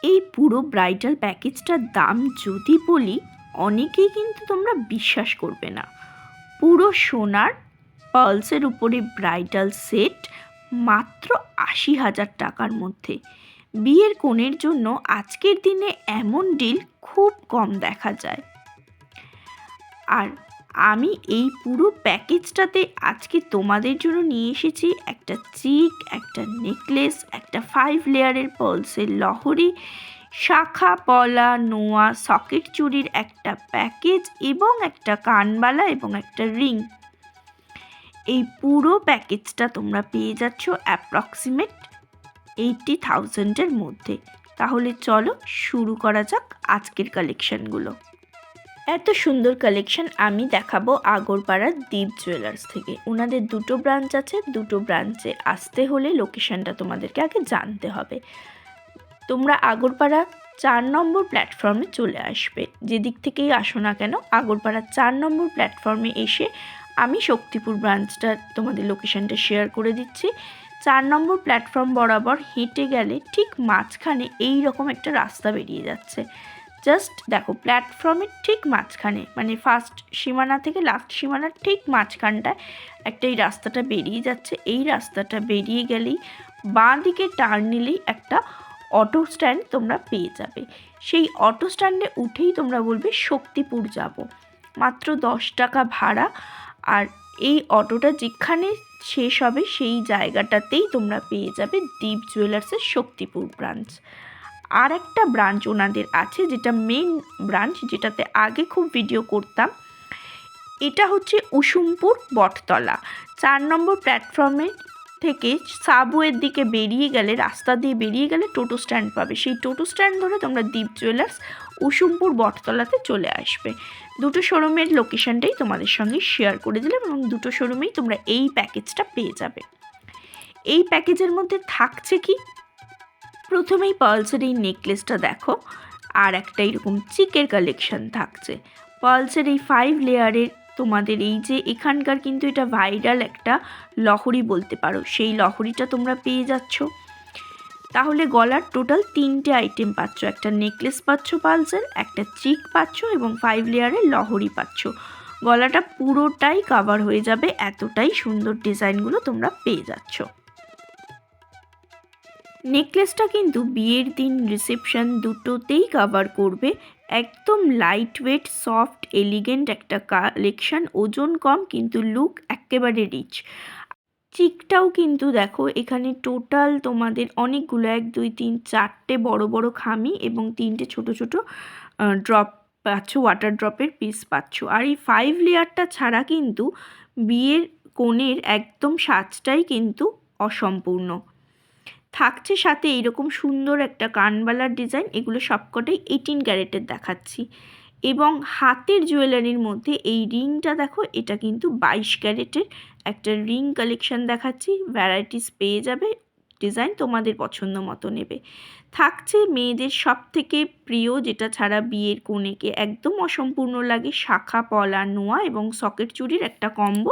এই পুরো ব্রাইডাল প্যাকেজটার দাম যদি বলি, অনেকেই কিন্তু তোমরা বিশ্বাস করবে না। পুরো সোনার পার্লসের উপরে ব্রাইডাল সেট মাত্র ৮০,০০০ টাকার মধ্যে। বিয়ের কনের জন্য আজকের দিনে এমন ডিল খুব কম দেখা যায়। আর আমি এই পুরো প্যাকেজটাতে আজকে তোমাদের জন্য নিয়ে এসেছি একটা চিক, একটা নেকলেস, একটা 5 লেয়ারের পার্লসের লহরি, শাখা পলা নোয়া সকেট চুড়ির একটা প্যাকেজ এবং একটা কানবালা এবং একটা রিং। এই পুরো প্যাকেজটা তোমরা পেয়ে যাচ্ছ অ্যাপ্রক্সিমেট 80,000-এর মধ্যে। তাহলে চলো শুরু করা যাক আজকের কালেকশানগুলো। এত সুন্দর কালেকশন আমি দেখাবো আগরপাড়ার দীপ জুয়েলার্স থেকে। ওনাদের দুটো ব্রাঞ্চ আছে, দুটো ব্রাঞ্চে আসতে হলে লোকেশনটা তোমাদেরকে আগে জানতে হবে। তোমরা আগরপাড়া 4 নম্বর প্ল্যাটফর্মে চলে আসবে, যেদিক থেকেই আসো না কেন আগরপাড়া 4 নম্বর প্ল্যাটফর্মে এসে আমি শক্তিপুর ব্রাঞ্চটা তোমাদের লোকেশনটা শেয়ার করে দিচ্ছি। 4 নম্বর প্ল্যাটফর্ম বরাবর হেঁটে গেলে ঠিক মাঝখানে এই রকম একটা রাস্তা বেরিয়ে যাচ্ছে। জাস্ট দেখো, প্ল্যাটফর্মের ঠিক মাঝখানে, মানে ফার্স্ট সীমানা থেকে লাস্ট সীমানার ঠিক মাঝখানটায় একটা এই রাস্তাটা বেরিয়ে যাচ্ছে। এই রাস্তাটা বেরিয়ে গেলেই বাঁ দিকে টার্ন নিলেই একটা অটো স্ট্যান্ড তোমরা পেয়ে যাবে। সেই অটো স্ট্যান্ডে উঠেই তোমরা বলবে শক্তিপুর যাব, মাত্র 10 টাকা ভাড়া। আর এই অটোটা যেখানে শেষ হবে সেই জায়গাটাতেই তোমরা পেয়ে যাবে দীপ জুয়েলার্সের শক্তিপুর ব্রাঞ্চ। আর একটা ব্রাঞ্চ ওনাদের আছে, যেটা মেন ব্রাঞ্চ, যেটাতে আগে খুব ভিডিও করতাম। এটা হচ্ছে উষুমপুর বটতলা। 4 নম্বর প্ল্যাটফর্মে থেকে সাবওয়ের দিকে বেরিয়ে গেলে, রাস্তা দিয়ে বেরিয়ে গেলে টোটো স্ট্যান্ড পাবে। সেই টোটো স্ট্যান্ড ধরে তোমরা দীপ জুয়েলার্স উষুমপুর বটতলাতে চলে আসবে। দুটো শোরুমের লোকেশনটাই তোমাদের সঙ্গে শেয়ার করে দিলাম এবং দুটো শোরুমেই তোমরা এই প্যাকেজটা পেয়ে যাবে। এই প্যাকেজের মধ্যে থাকছে কি, প্রথমেই পার্লসের এই নেকলেসটা দেখো, আর একটা এরকম চিকের কালেকশন থাকছে। পার্লসের এই 5 লেয়ারের তোমাদের এই যে এখানকার কিন্তু এটা ভাইরাল একটা লহরি বলতে পারো, সেই লহরিটা তোমরা পেয়ে যাচ্ছ। তাহলে গলার টোটাল 3টে আইটেম পাচ্ছ, একটা নেকলেস পাচ্ছ পার্লসের, একটা চিক পাচ্ছ এবং 5 লেয়ারের লহরি পাচ্ছ। গলাটা পুরোটাই কাভার হয়ে যাবে, এতটাই সুন্দর ডিজাইনগুলো তোমরা পেয়ে যাচ্ছ। নেকলেসটা কিন্তু বিয়ের দিন রিসেপশন দুটোতেই কভার করবে। একদম লাইট ওয়েট সফট এলিগেন্ট একটা কালেকশন, ওজন কম কিন্তু লুক একেবারে রিচ। চিকটাও কিন্তু দেখো, এখানে টোটাল তোমাদের অনেকগুলো 1 2 3 4টে বড় বড় খামি এবং 3টে ছোট ছোট ড্রপ পাচ্ছ, ওয়াটার ড্রপের পিস পাচ্ছ। আর এই 5 লেয়ারটা ছাড়া কিন্তু বিয়ের কনের একদম সাজটাই কিন্তু অসম্পূর্ণ। থাকছে সাথে এইরকম সুন্দর একটা কানবালার ডিজাইন, এগুলো সবকটাই 18 ক্যারেটের দেখাচ্ছি। এবং হাতের জুয়েলারির মধ্যে এই রিংটা দেখো, এটা কিন্তু 22 ক্যারেটের একটা রিং কালেকশন দেখাচ্ছি। ভ্যারাইটিস পেয়ে যাবে, ডিজাইন তোমাদের পছন্দ মতো নেবে। থাকছে মেয়েদের সব থেকে প্রিয়, যেটা ছাড়া বিয়ের কনেকে একদম অসম্পূর্ণ লাগে, শাখা পলা নোয়া এবং সকেট চুড়ির একটা কম্বো।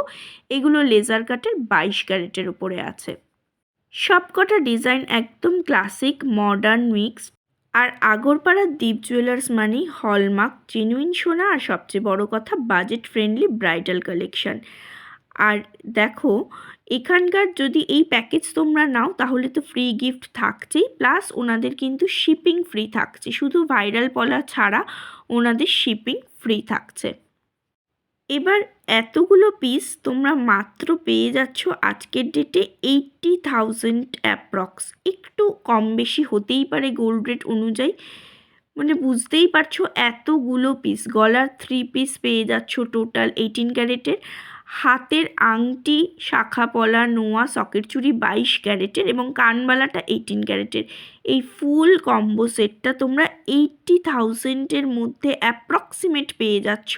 এগুলো লেজার কাটের 22 ক্যারেটের উপরে আছে। সবকটা ডিজাইন একদম ক্লাসিক মডার্ন মিক্সড। আর আগরপাড়ার দীপ জুয়েলার্স মানেই হলমার্ক জেনুইন সোনা, আর সবচেয়ে বড় কথা বাজেট ফ্রেন্ডলি ব্রাইডাল কালেকশন। আর দেখো, এখানকার যদি এই প্যাকেজ তোমরা নাও তাহলে তো ফ্রি গিফট থাকছেই, প্লাস ওনাদের কিন্তু শিপিং ফ্রি থাকছে। শুধু ভাইরাল পলা ছাড়া ওনাদের শিপিং ফ্রি থাকছে। এবার এতগুলো পিস তোমরা মাত্র পেয়ে যাচ্ছ আজকের ডেটে 80,000 অ্যাপ্রক্স। একটু কম বেশি হতেই পারে গোল্ড রেট অনুযায়ী, মানে বুঝতেই পারছো এতগুলো পিস। গলার 3 পিস পেয়ে যাচ্ছ টোটাল 18 ক্যারেটের, হাতের আংটি শাখা পলা নোয়া সকেট চুড়ি 22 ক্যারেটের এবং কানবালাটা 18 ক্যারেটের। এই ফুল কম্বো সেটটা তোমরা 80,000-এর মধ্যে অ্যাপ্রক্সিমেট পেয়ে যাচ্ছ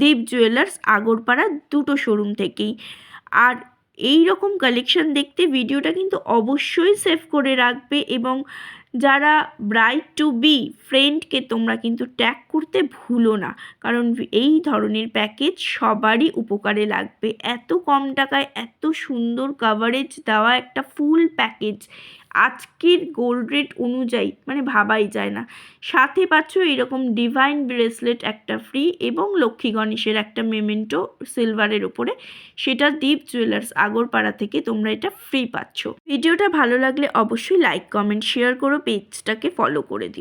দীপ জুয়েলার্স আগরপাড়া দুটো শোরুম থেকেই। আর এই রকম কালেকশন দেখতে ভিডিওটা কিন্তু অবশ্যই সেভ করে রাখবে, এবং যারা ব্রাইড টু বি ফ্রেন্ডকে তোমরা কিন্তু ট্যাগ করতে ভুলো না, কারণ এই ধরনের প্যাকেজ সবারই উপকারে লাগবে। এত কম টাকায় এত সুন্দর কভারেজ দেওয়া একটা ফুল প্যাকেজ আজকের গোল্ড রেট অনুযায়ী মানে ভাবাই যায় না। সাথে পাচ্ছ এরকম ডিভাইন ব্রেসলেট একটা ফ্রি এবং লক্ষ্মী গণেশের একটা মেমেন্টো সিলভারের উপরে, সেটা দীপ জুয়েলার্স আগরপাড়া থেকে তোমরা এটা ফ্রি পাচ্ছ। ভিডিওটা ভালো লাগলে অবশ্যই লাইক কমেন্ট শেয়ার করো, পেজটাকে ফলো করে দিও।